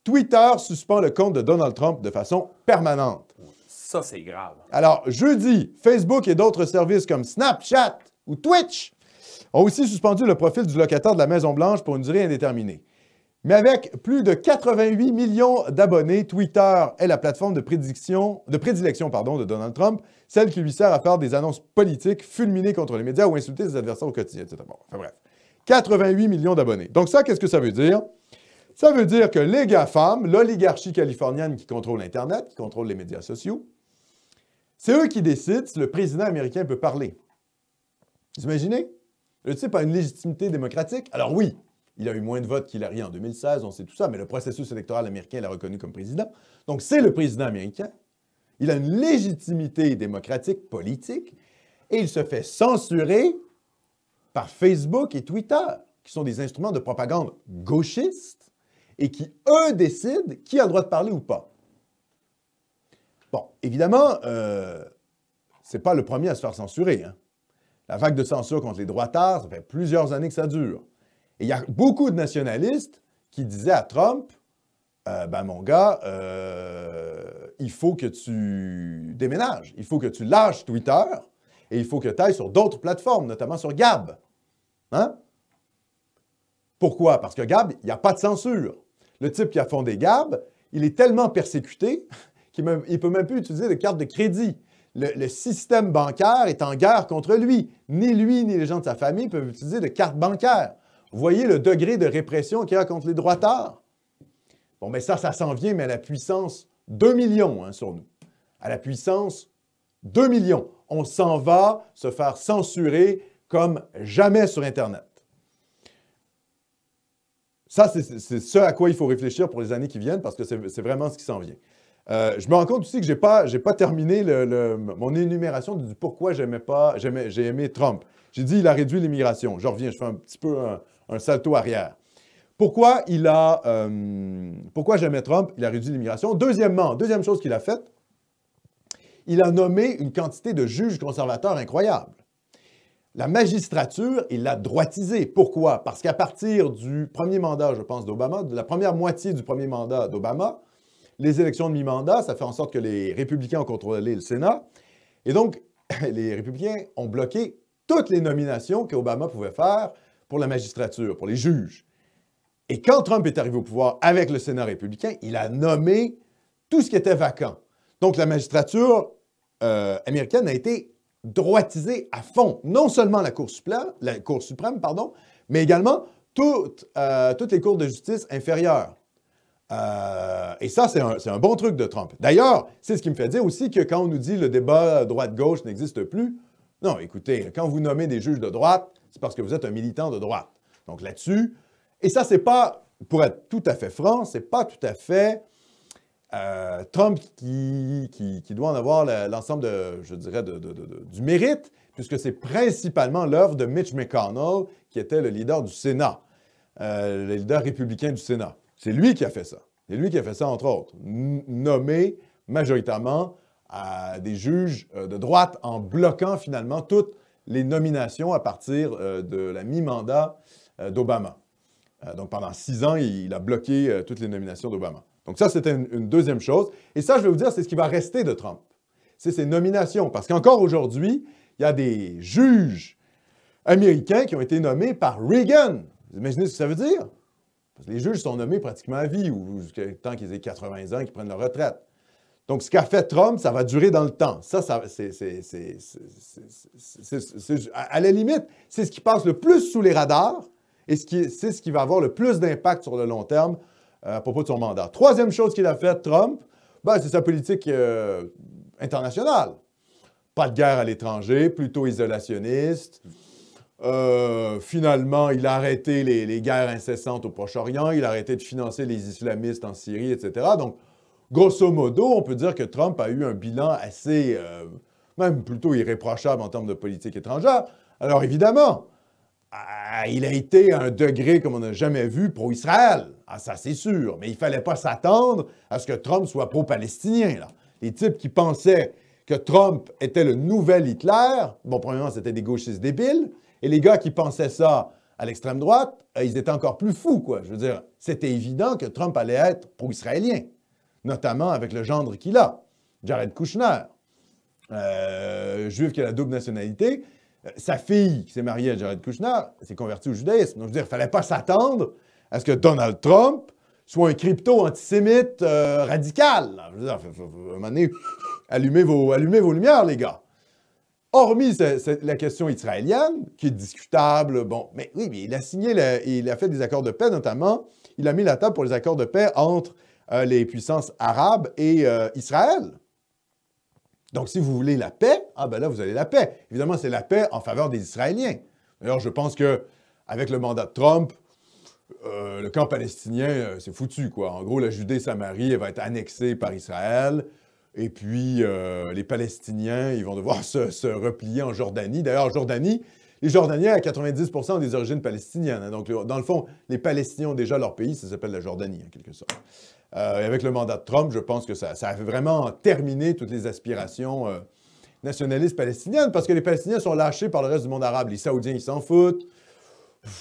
Twitter suspend le compte de Donald Trump de façon permanente. Ça, c'est grave. Alors, jeudi, Facebook et d'autres services comme Snapchat ou Twitch ont aussi suspendu le profil du locataire de la Maison-Blanche pour une durée indéterminée. Mais avec plus de 88 millions d'abonnés, Twitter est la plateforme de prédilection de Donald Trump, celle qui lui sert à faire des annonces politiques, fulminer contre les médias ou insulter ses adversaires au quotidien, etc. Bon, enfin bref, 88 millions d'abonnés. Donc ça, qu'est-ce que ça veut dire? Ça veut dire que les GAFAM, l'oligarchie californienne qui contrôle Internet, qui contrôle les médias sociaux, c'est eux qui décident si le président américain peut parler. Vous imaginez? Le type a une légitimité démocratique. Alors oui, il a eu moins de votes qu'Hillary en 2016, on sait tout ça, mais le processus électoral américain l'a reconnu comme président. Donc c'est le président américain. Il a une légitimité démocratique, politique, et il se fait censurer par Facebook et Twitter, qui sont des instruments de propagande gauchistes et qui, eux, décident qui a le droit de parler ou pas. Bon, évidemment, c'est pas le premier à se faire censurer. Hein? La vague de censure contre les droitards, ça fait plusieurs années que ça dure. Et il y a beaucoup de nationalistes qui disaient à Trump, ben mon gars, il faut que tu déménages, il faut que tu lâches Twitter et il faut que tu ailles sur d'autres plateformes, notamment sur Gab. Hein? Pourquoi? Parce que Gab, il n'y a pas de censure. Le type qui a fondé Gab, il est tellement persécuté qu'il ne peut même plus utiliser de carte de crédit. Le système bancaire est en guerre contre lui. Ni lui, ni les gens de sa famille peuvent utiliser de carte bancaire. Vous voyez le degré de répression qu'il y a contre les droitards? Bon, mais ça s'en vient, mais à la puissance 2 millions hein, sur nous. À la puissance 2 millions. On s'en va se faire censurer comme jamais sur Internet. Ça, c'est ce à quoi il faut réfléchir pour les années qui viennent parce que c'est vraiment ce qui s'en vient. Je me rends compte aussi que je n'ai pas terminé mon énumération du pourquoi j'ai aimé Trump. J'ai dit qu'il a réduit l'immigration. Je reviens, je fais un petit peu un salto arrière. Pourquoi j'aimais Trump? Il a réduit l'immigration. Deuxième chose qu'il a faite, il a nommé une quantité de juges conservateurs incroyable. La magistrature, il l'a droitisée. Pourquoi? Parce qu'à partir du premier mandat, je pense, d'Obama, de la première moitié du premier mandat d'Obama, les élections de mi-mandat, ça fait en sorte que les républicains ont contrôlé le Sénat. Et donc, les républicains ont bloqué toutes les nominations qu'Obama pouvait faire pour la magistrature, pour les juges. Et quand Trump est arrivé au pouvoir avec le Sénat républicain, il a nommé tout ce qui était vacant. Donc, la magistrature américaine a été droitisée à fond. Non seulement la Cour suprême, mais également toutes les cours de justice inférieures. Et ça, c'est un bon truc de Trump. D'ailleurs, c'est ce qui me fait dire aussi que quand on nous dit le débat droite-gauche n'existe plus, non, écoutez, quand vous nommez des juges de droite, c'est parce que vous êtes un militant de droite. Donc là-dessus, et ça, c'est pas, pour être tout à fait franc, c'est pas tout à fait Trump qui doit en avoir l'ensemble, je dirais, du mérite, puisque c'est principalement l'œuvre de Mitch McConnell, qui était le leader du Sénat, le leader républicain du Sénat. C'est lui qui a fait ça. C'est lui qui a fait ça, entre autres. Nommer majoritairement des juges de droite en bloquant finalement toutes les nominations à partir de la mi-mandat d'Obama. Donc pendant 6 ans, il a bloqué toutes les nominations d'Obama. Donc ça, c'était une deuxième chose. Et ça, je vais vous dire, c'est ce qui va rester de Trump. C'est ses nominations. Parce qu'encore aujourd'hui, il y a des juges américains qui ont été nommés par Reagan. Vous imaginez ce que ça veut dire? Parce que les juges sont nommés pratiquement à vie ou jusqu'à temps qu'ils aient 80 ans, qu'ils prennent leur retraite. Donc, ce qu'a fait Trump, ça va durer dans le temps. Ça à la limite, c'est ce qui passe le plus sous les radars et c'est ce qui va avoir le plus d'impact sur le long terme à propos de son mandat. Troisième chose qu'il a fait, Trump, c'est sa politique internationale. Pas de guerre à l'étranger, plutôt isolationniste. Finalement, il a arrêté les guerres incessantes au Proche-Orient, il a arrêté de financer les islamistes en Syrie, etc. Donc, grosso modo, on peut dire que Trump a eu un bilan assez, même plutôt irréprochable en termes de politique étrangère. Alors évidemment, il a été à un degré comme on n'a jamais vu pro-Israël. Ah, ça c'est sûr, mais il ne fallait pas s'attendre à ce que Trump soit pro-palestinien. Les types qui pensaient que Trump était le nouvel Hitler, bon, premièrement, c'était des gauchistes débiles, et les gars qui pensaient ça à l'extrême droite, ils étaient encore plus fous, quoi. Je veux dire, c'était évident que Trump allait être pro-israélien, notamment avec le gendre qu'il a, Jared Kushner, juif qui a la double nationalité. Sa fille, qui s'est mariée à Jared Kushner, s'est convertie au judaïsme. Donc, je veux dire, il ne fallait pas s'attendre à ce que Donald Trump soit un crypto-antisémite radical. Je veux dire, à un moment donné, allumez vos lumières, les gars. Hormis la question israélienne, qui est discutable, bon, mais oui, mais il a fait des accords de paix, notamment, il a mis la table pour les accords de paix entre les puissances arabes et Israël. Donc, si vous voulez la paix, ben là, vous avez la paix. Évidemment, c'est la paix en faveur des Israéliens. D'ailleurs, je pense qu'avec le mandat de Trump, le camp palestinien, c'est foutu, quoi. En gros, la Judée-Samarie, elle va être annexée par Israël. Et puis, les Palestiniens, ils vont devoir se replier en Jordanie. D'ailleurs, en Jordanie, les Jordaniens, à 90% ont des origines palestiniennes. Hein. Donc, dans le fond, les Palestiniens ont déjà leur pays, ça s'appelle la Jordanie, en quelque sorte. Et avec le mandat de Trump, je pense que ça a vraiment terminé toutes les aspirations nationalistes palestiniennes, parce que les Palestiniens sont lâchés par le reste du monde arabe. Les Saoudiens, ils s'en foutent.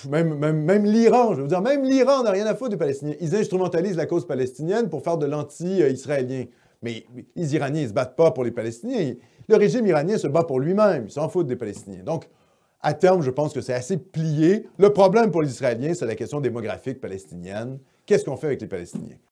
Même l'Iran, je veux dire, même l'Iran n'a rien à foutre des Palestiniens. Ils instrumentalisent la cause palestinienne pour faire de l'anti-israélien. Mais les Iraniens, ils ne se battent pas pour les Palestiniens. Le régime iranien se bat pour lui-même. Ils s'en foutent des Palestiniens. Donc, à terme, je pense que c'est assez plié. Le problème pour les Israéliens, c'est la question démographique palestinienne. Qu'est-ce qu'on fait avec les Palestiniens?